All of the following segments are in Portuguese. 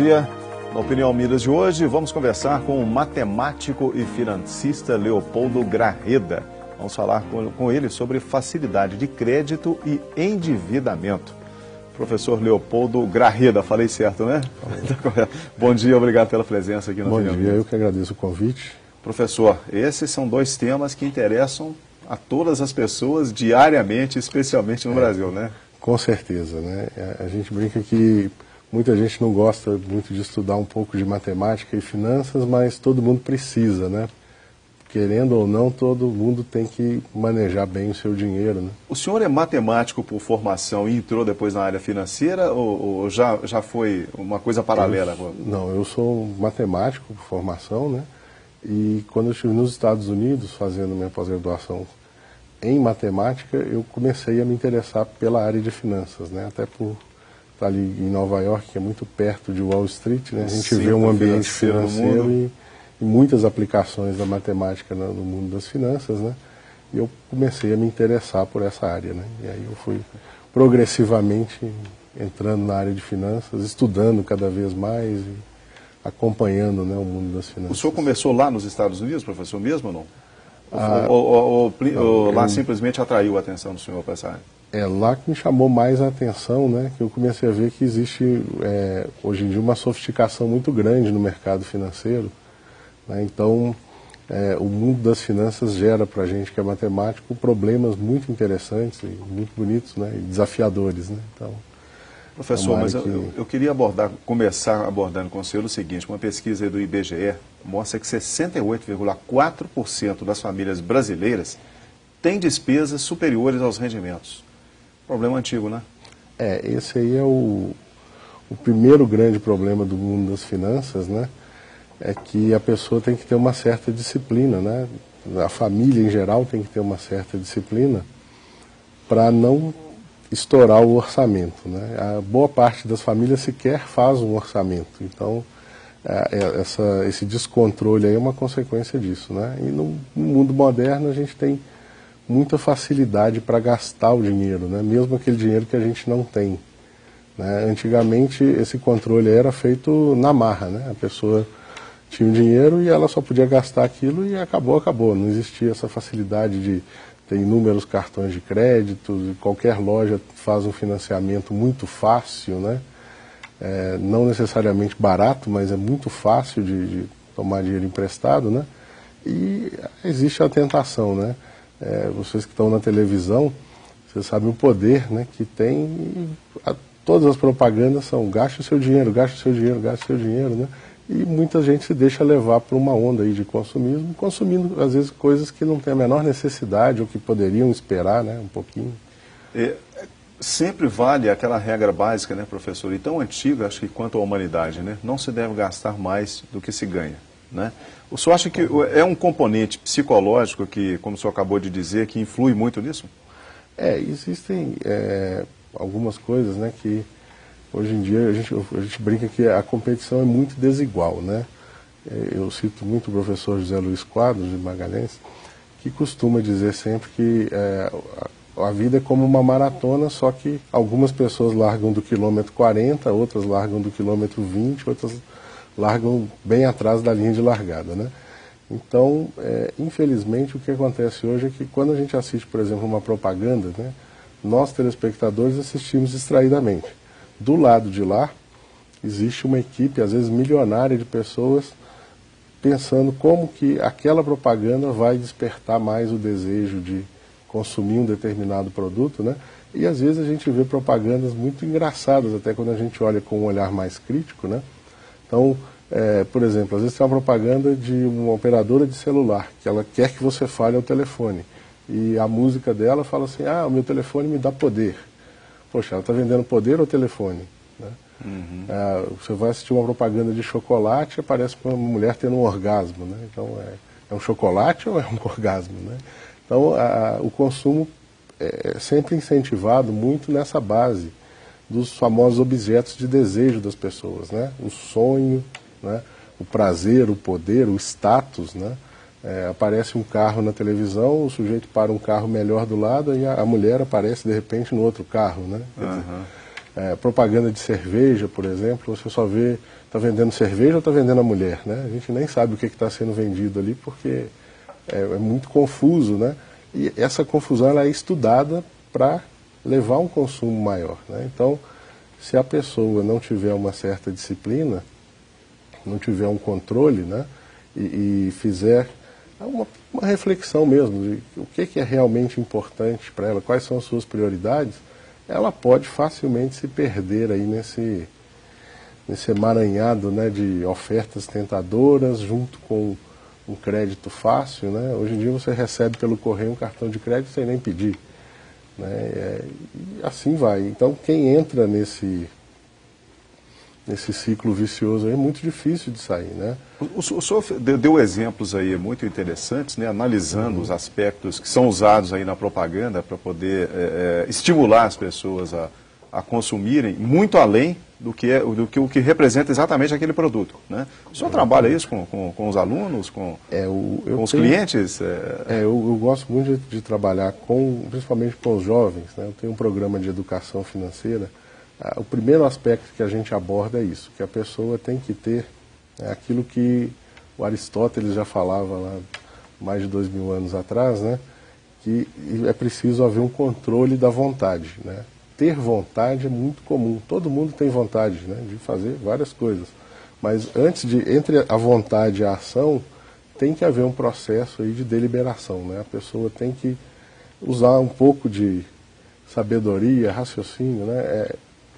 dia. Na Opinião Midas de hoje, vamos conversar com o matemático e financista Leopoldo Grarreda. Vamos falar com ele sobre facilidade de crédito e endividamento. Professor Leopoldo Grarreda, falei certo, né? Bom dia, obrigado pela presença aqui na Opinião Midas. Bom dia, eu que agradeço o convite. Professor, esses são dois temas que interessam a todas as pessoas diariamente, especialmente no Brasil, né? Com certeza, né? A gente brinca que muita gente não gosta muito de estudar um pouco de matemática e finanças, mas todo mundo precisa, né? Querendo ou não, todo mundo tem que manejar bem o seu dinheiro, né? O senhor é matemático por formação e entrou depois na área financeira ou já foi uma coisa paralela? Não, eu sou matemático por formação, né? E quando eu estive nos Estados Unidos fazendo minha pós-graduação em matemática, eu comecei a me interessar pela área de finanças, né? Até por estar ali em Nova York, que é muito perto de Wall Street, né? A gente vê um ambiente financeiro e muitas aplicações da matemática no mundo das finanças, né? E eu comecei a me interessar por essa área, né? E aí eu fui progressivamente entrando na área de finanças, estudando cada vez mais e acompanhando, né, o mundo das finanças. O senhor começou lá nos Estados Unidos, professor, mesmo ou não? Ou lá simplesmente atraiu a atenção do senhor para essa área? É lá que me chamou mais a atenção, né, que eu comecei a ver que existe hoje em dia uma sofisticação muito grande no mercado financeiro, né? Então o mundo das finanças gera para a gente que é matemático problemas muito interessantes e muito bonitos, né, e desafiadores, né? Então, professor, mas eu queria começar abordando com o senhor o seguinte: uma pesquisa do IBGE mostra que 68,4% das famílias brasileiras têm despesas superiores aos rendimentos. Problema antigo, né? Esse aí é o primeiro grande problema do mundo das finanças, né? É que a pessoa tem que ter uma certa disciplina, né? A família em geral tem que ter uma certa disciplina para não estourar o orçamento, né? A boa parte das famílias sequer faz um orçamento, então esse descontrole aí é uma consequência disso, né? E no mundo moderno a gente tem muita facilidade para gastar o dinheiro, né? Mesmo aquele dinheiro que a gente não tem, né? Antigamente esse controle era feito na marra, né? A pessoa tinha o dinheiro e ela só podia gastar aquilo e acabou. Não existia essa facilidade de ter inúmeros cartões de crédito, qualquer loja faz um financiamento muito fácil, né? Não necessariamente barato, mas é muito fácil de tomar dinheiro emprestado, né? E existe a tentação, né? Vocês que estão na televisão, vocês sabem o poder, né, que tem, todas as propagandas são gaste o seu dinheiro, gaste o seu dinheiro, gaste o seu dinheiro, né? E muita gente se deixa levar por uma onda aí de consumismo, consumindo às vezes coisas que não têm a menor necessidade ou que poderiam esperar, né, um pouquinho. Sempre vale aquela regra básica, né, professor, e tão antiga, acho que quanto à humanidade, né? Não se deve gastar mais do que se ganha, né? O senhor acha que é um componente psicológico que, como o senhor acabou de dizer, que influi muito nisso? Existem algumas coisas, né, que hoje em dia a gente brinca que a competição é muito desigual, né? Eu cito muito o professor José Luiz Quadros de Magalhães, que costuma dizer sempre que a vida é como uma maratona, só que algumas pessoas largam do quilômetro 40, outras largam do quilômetro 20, outras largam bem atrás da linha de largada, né? Então, infelizmente, o que acontece hoje é que quando a gente assiste, por exemplo, uma propaganda, né, nós, telespectadores, assistimos distraidamente. Do lado de lá, existe uma equipe, às vezes milionária, de pessoas pensando como que aquela propaganda vai despertar mais o desejo de consumir um determinado produto, né? E às vezes a gente vê propagandas muito engraçadas, até quando a gente olha com um olhar mais crítico, né? Então, por exemplo, às vezes tem uma propaganda de uma operadora de celular, que ela quer que você fale ao telefone. E a música dela fala assim: o meu telefone me dá poder. Poxa, ela está vendendo poder ao telefone, né? Uhum. Você vai assistir uma propaganda de chocolate e aparece uma mulher tendo um orgasmo, né? Então, é um chocolate ou é um orgasmo, né? Então, o consumo é sempre incentivado muito nessa base dos famosos objetos de desejo das pessoas, né? O sonho, né? O prazer, o poder, o status, né? Aparece um carro na televisão, o sujeito para um carro melhor do lado e a mulher aparece de repente no outro carro, né? Uhum. propaganda de cerveja, por exemplo, você só vê, está vendendo cerveja ou está vendendo a mulher, né? A gente nem sabe o que está sendo vendido ali, porque é muito confuso, né? E essa confusão ela é estudada para levar um consumo maior, né? Então, se a pessoa não tiver uma certa disciplina, não tiver um controle, né? E fizer uma reflexão mesmo de o que é realmente importante para ela, quais são as suas prioridades, ela pode facilmente se perder aí nesse emaranhado, né, de ofertas tentadoras junto com um crédito fácil, né? Hoje em dia você recebe pelo correio um cartão de crédito sem nem pedir, né? E assim vai. Então quem entra nesse ciclo vicioso aí é muito difícil de sair, né? O senhor deu exemplos aí muito interessantes, né, analisando os aspectos que são usados aí na propaganda para poder estimular as pessoas a consumirem muito além do que representa exatamente aquele produto, né? O senhor trabalha isso com os alunos, com os clientes? Eu gosto muito de trabalhar principalmente com os jovens, né? Eu tenho um programa de educação financeira. O primeiro aspecto que a gente aborda é isso, que a pessoa tem que ter aquilo que o Aristóteles já falava lá mais de 2000 anos atrás, né? Que é preciso haver um controle da vontade, né? Ter vontade é muito comum, todo mundo tem vontade, né, de fazer várias coisas, mas entre a vontade e a ação tem que haver um processo aí de deliberação, né? A pessoa tem que usar um pouco de sabedoria, raciocínio, né?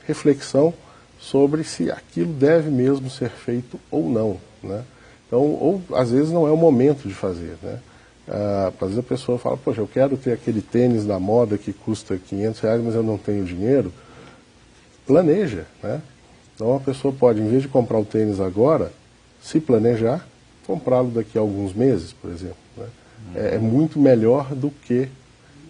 Reflexão sobre se aquilo deve mesmo ser feito ou não, né? Então, ou às vezes não é o momento de fazer, né? Às vezes a pessoa fala, poxa, eu quero ter aquele tênis da moda que custa R$500, mas eu não tenho dinheiro. Planeja, né? Então a pessoa pode, em vez de comprar o tênis agora, se planejar, comprá-lo daqui a alguns meses, por exemplo, né? É muito melhor do que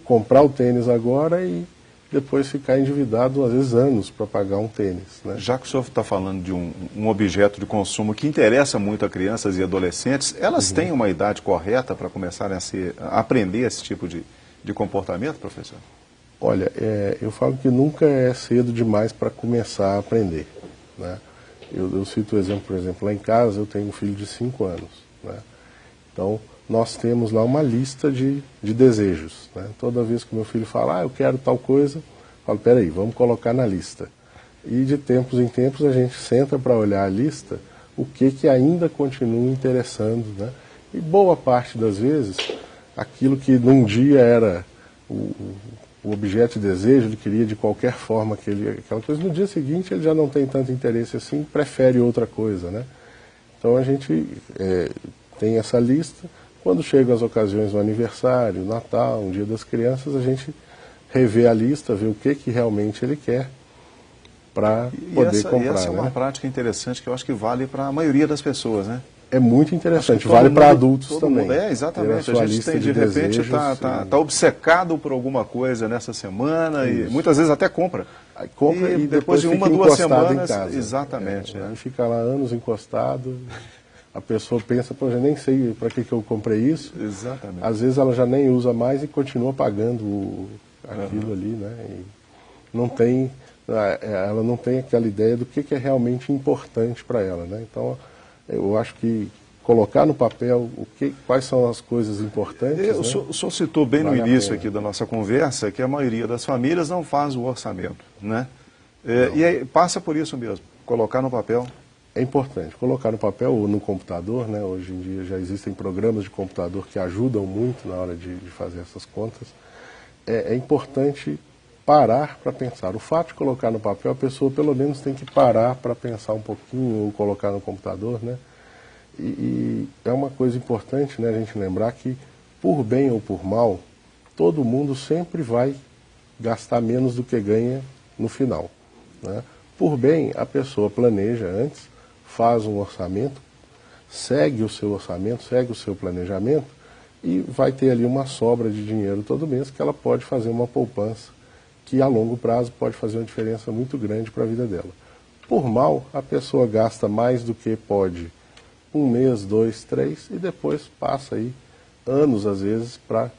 comprar o tênis agora e depois ficar endividado, às vezes, anos para pagar um tênis, né? Já que o senhor está falando de um objeto de consumo que interessa muito a crianças e adolescentes, elas têm uma idade correta para começarem a aprender esse tipo de comportamento, professor? Olha, eu falo que nunca é cedo demais para começar a aprender, né? Eu cito o exemplo, por exemplo, lá em casa eu tenho um filho de 5 anos, né? Então, nós temos lá uma lista de desejos, né? Toda vez que meu filho fala, eu quero tal coisa, eu falo, peraí, vamos colocar na lista. E de tempos em tempos a gente senta para olhar a lista, o que ainda continua interessando, né? E boa parte das vezes, aquilo que num dia era o objeto de desejo, ele queria de qualquer forma aquela coisa, no dia seguinte ele já não tem tanto interesse assim, prefere outra coisa, né? Então a gente tem essa lista. Quando chegam as ocasiões do aniversário, Natal, um Dia das Crianças, a gente revê a lista, vê o que realmente ele quer para poder comprar. Essa é uma prática interessante que eu acho que vale para a maioria das pessoas, né? É muito interessante, vale para adultos também. Exatamente. A gente tem, de repente, está obcecado por alguma coisa nessa semana e muitas vezes até compra. Compra e depois de uma, 2 semanas, em casa. Exatamente. Aí fica lá anos encostado. A pessoa pensa, pô, eu nem sei para que eu comprei isso. Exatamente. Às vezes ela já nem usa mais e continua pagando aquilo ali, né? E ela não tem aquela ideia do que é realmente importante para ela, né? Então, eu acho que colocar no papel quais são as coisas importantes. O senhor citou bem no início aqui da nossa conversa que a maioria das famílias não faz o orçamento, né? E aí passa por isso mesmo, colocar no papel. É importante colocar no papel ou no computador, né? Hoje em dia já existem programas de computador que ajudam muito na hora de fazer essas contas. É importante parar para pensar. O fato de colocar no papel, a pessoa pelo menos tem que parar para pensar um pouquinho ou colocar no computador, né? E é uma coisa importante, né, a gente lembrar que, por bem ou por mal, todo mundo sempre vai gastar menos do que ganha no final, né? Por bem, a pessoa planeja antes, faz um orçamento, segue o seu orçamento, segue o seu planejamento e vai ter ali uma sobra de dinheiro todo mês que ela pode fazer uma poupança que a longo prazo pode fazer uma diferença muito grande para a vida dela. Por mal, a pessoa gasta mais do que pode 1 mês, 2, 3 e depois passa aí anos às vezes para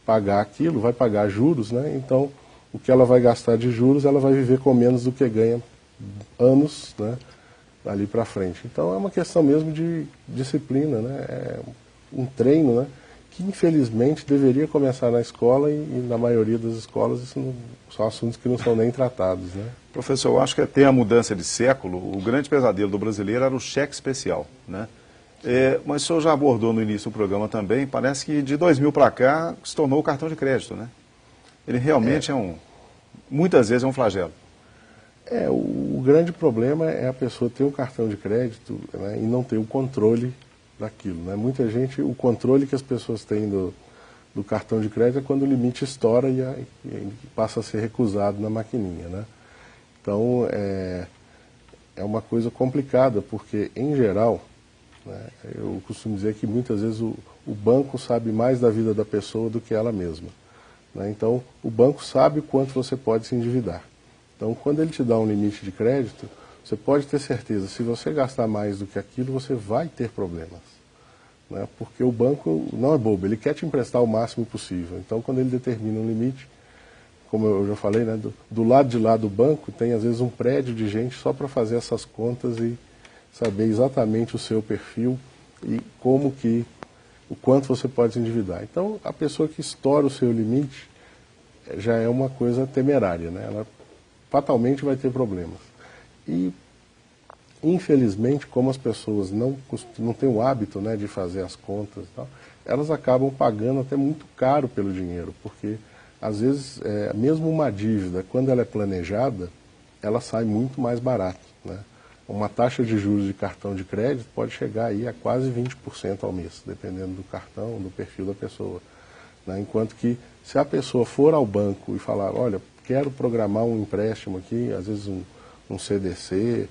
pagar aquilo, vai pagar juros, né? Então o que ela vai gastar de juros, ela vai viver com menos do que ganha anos, né, ali para frente. Então é uma questão mesmo de disciplina, né, é um treino, né, que infelizmente deveria começar na escola e na maioria das escolas isso não, são assuntos que não são nem tratados, né. Professor, eu acho que até a mudança de século, o grande pesadelo do brasileiro era o cheque especial, né? Mas o senhor já abordou no início do programa também, parece que de 2000 para cá se tornou o cartão de crédito, né? Ele realmente muitas vezes é um flagelo. O grande problema é a pessoa ter um cartão de crédito, né, e não ter o controle daquilo, né? Muita gente, o controle que as pessoas têm do cartão de crédito é quando o limite estoura e passa a ser recusado na maquininha, né? Então, é uma coisa complicada, porque, em geral, né, eu costumo dizer que muitas vezes o banco sabe mais da vida da pessoa do que ela mesma, né? Então, o banco sabe quanto você pode se endividar. Então, quando ele te dá um limite de crédito, você pode ter certeza, se você gastar mais do que aquilo, você vai ter problemas, né? Porque o banco não é bobo, ele quer te emprestar o máximo possível. Então, quando ele determina um limite, como eu já falei, né, do lado de lá do banco tem às vezes um prédio de gente só para fazer essas contas e saber exatamente o seu perfil e o quanto você pode se endividar. Então, a pessoa que estoura o seu limite já é uma coisa temerária, né? Ela fatalmente vai ter problemas. E, infelizmente, como as pessoas não têm o hábito, né, de fazer as contas e tal, elas acabam pagando até muito caro pelo dinheiro, porque às vezes, mesmo uma dívida, quando ela é planejada, ela sai muito mais barata, né? Uma taxa de juros de cartão de crédito pode chegar aí a quase 20% ao mês, dependendo do cartão, do perfil da pessoa, né? Enquanto que, se a pessoa for ao banco e falar, olha, quero programar um empréstimo aqui, às vezes um CDC,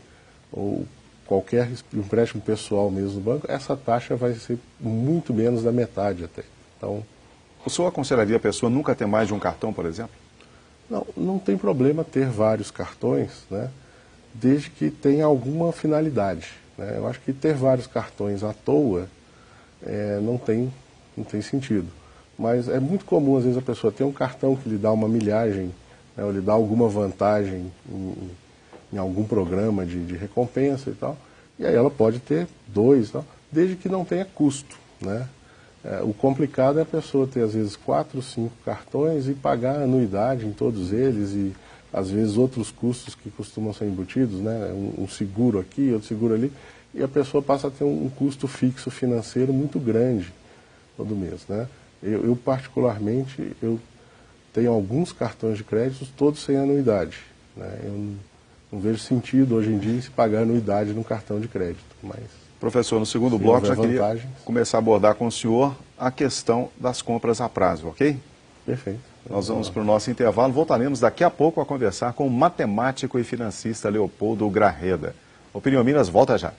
ou qualquer empréstimo pessoal mesmo do banco, essa taxa vai ser muito menos da metade até. Então, o senhor aconselharia a pessoa nunca ter mais de um cartão, por exemplo? Não tem problema ter vários cartões, né, desde que tenha alguma finalidade, né? Eu acho que ter vários cartões à toa não tem sentido. Mas é muito comum, às vezes, a pessoa ter um cartão que lhe dá uma milhagem, né, ou lhe dá alguma vantagem em algum programa de recompensa e tal, e aí ela pode ter dois, tal, desde que não tenha custo, né? O complicado é a pessoa ter, às vezes, 4, 5 cartões e pagar anuidade em todos eles e, às vezes, outros custos que costumam ser embutidos, né? Um seguro aqui, outro seguro ali, e a pessoa passa a ter um custo fixo financeiro muito grande todo mês, né? Eu particularmente, eu tenho alguns cartões de crédito, todos sem anuidade, né? Eu não vejo sentido, hoje em dia, em se pagar anuidade num cartão de crédito, mas... Professor, no segundo bloco já queria começar a abordar com o senhor a questão das compras a prazo, ok? Perfeito. Nós vamos para o nosso intervalo, voltaremos daqui a pouco a conversar com o matemático e financista Leopoldo Grarreda. Opinião Minas volta já.